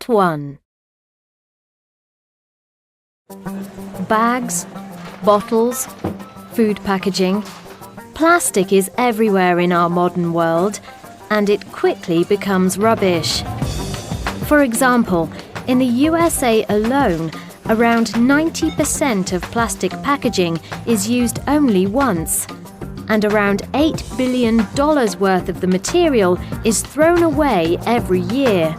Part 1. Bags, bottles, food packaging. Plastic is everywhere in our modern world, and it quickly becomes rubbish. For example, in the USA alone, around 90% of plastic packaging is used only once, and around $8 billion worth of the material is thrown away every year.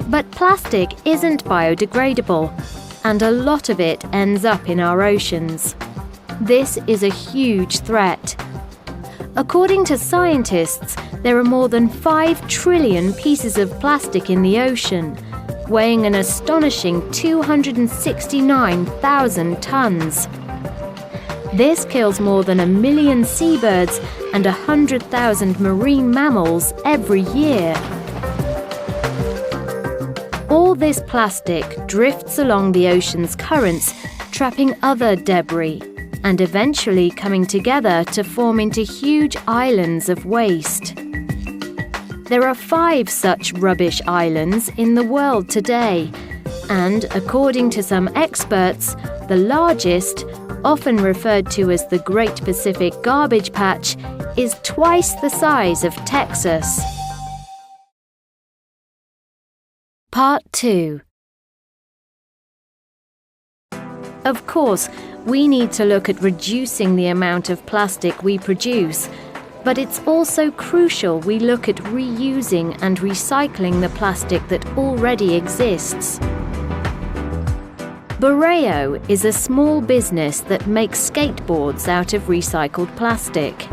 But plastic isn't biodegradable, and a lot of it ends up in our oceans. This is a huge threat. According to scientists, there are more than 5 trillion pieces of plastic in the ocean, weighing an astonishing 269,000 tons. This kills more than 1 million seabirds and 100,000 marine mammals every year. All this plastic drifts along the ocean's currents, trapping other debris, and eventually coming together to form into huge islands of waste. There are 5 such rubbish islands in the world today, and according to some experts, the largest, often referred to as the Great Pacific Garbage Patch, is twice the size of Texas. Part 2. Of course, we need to look at reducing the amount of plastic we produce, but it's also crucial we look at reusing and recycling the plastic that already exists. Borreo is a small business that makes skateboards out of recycled plastic.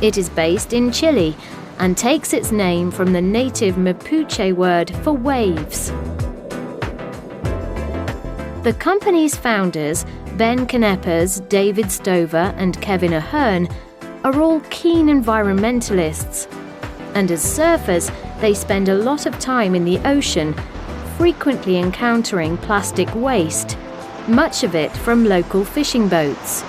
It is based in Chile and takes its name from the native Mapuche word for waves. The company's founders, Ben Canepers, David Stover and Kevin Ahern, are all keen environmentalists, and as surfers they spend a lot of time in the ocean, frequently encountering plastic waste, much of it from local fishing boats.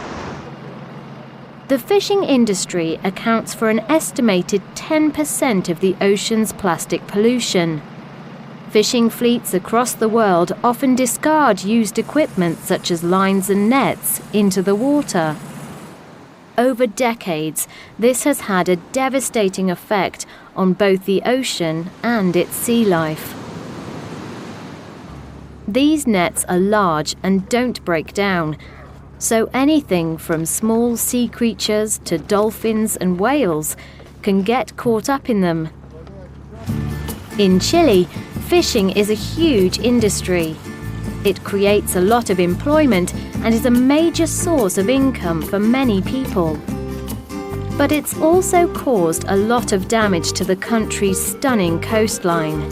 The fishing industry accounts for an estimated 10% of the ocean's plastic pollution. Fishing fleets across the world often discard used equipment such as lines and nets into the water. Over decades, this has had a devastating effect on both the ocean and its sea life. These nets are large and don't break down, so anything from small sea creatures to dolphins and whales can get caught up in them. In Chile, fishing is a huge industry. It creates a lot of employment and is a major source of income for many people. But it's also caused a lot of damage to the country's stunning coastline.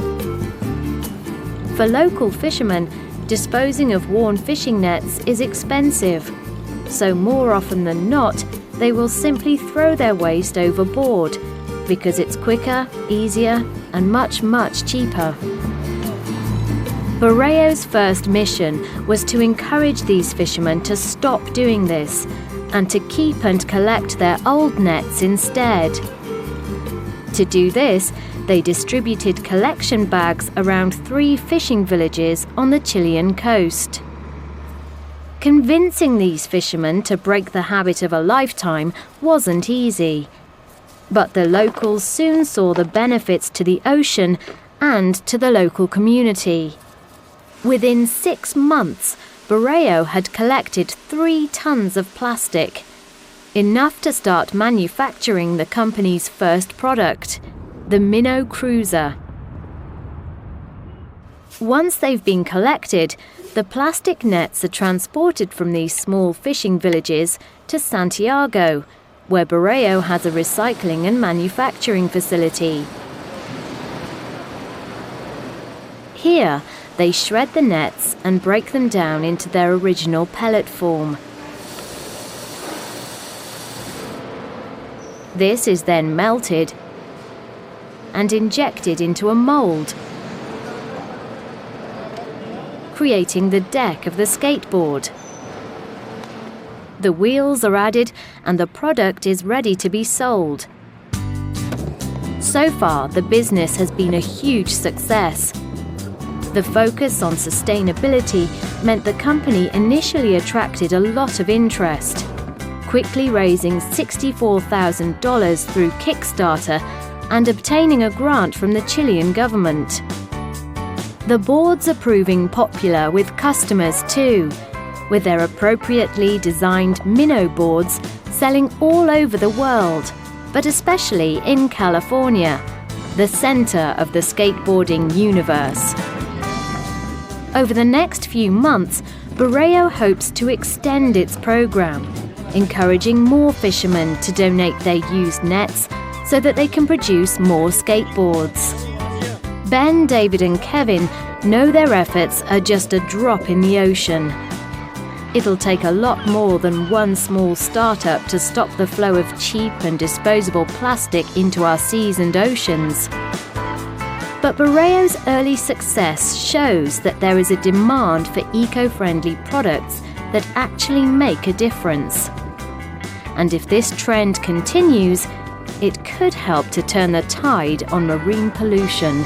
For local fishermen, disposing of worn fishing nets is expensive, so more often than not, they will simply throw their waste overboard because it's quicker, easier, and much cheaper. Borreo's first mission was to encourage these fishermen to stop doing this and to keep and collect their old nets instead. To do this, they distributed collection bags around 3 fishing villages on the Chilean coast. Convincing these fishermen to break the habit of a lifetime wasn't easy, but the locals soon saw the benefits to the ocean and to the local community. Within 6 months, Borreo had collected 3 tons of plastic, enough to start manufacturing the company's first product, the Minnow Cruiser. Once they've been collected, the plastic nets are transported from these small fishing villages to Santiago, where Borreo has a recycling and manufacturing facility. Here, they shred the nets and break them down into their original pellet form. This is then melted and injected into a mold, creating the deck of the skateboard. The wheels are added and the product is ready to be sold. So far, the business has been a huge success. The focus on sustainability meant the company initially attracted a lot of interest, quickly raising $64,000 through Kickstarter and obtaining a grant from the Chilean government. The boards are proving popular with customers too, with their appropriately designed minnow boards selling all over the world, but especially in California, the center of the skateboarding universe. Over the next few months, Borreo hopes to extend its program, encouraging more fishermen to donate their used nets so that they can produce more skateboards. Ben, David and Kevin know their efforts are just a drop in the ocean. It'll take a lot more than one small startup to stop the flow of cheap and disposable plastic into our seas and oceans. But Borreo's early success shows that there is a demand for eco-friendly products that actually make a difference. And if this trend continues, it could help to turn the tide on marine pollution.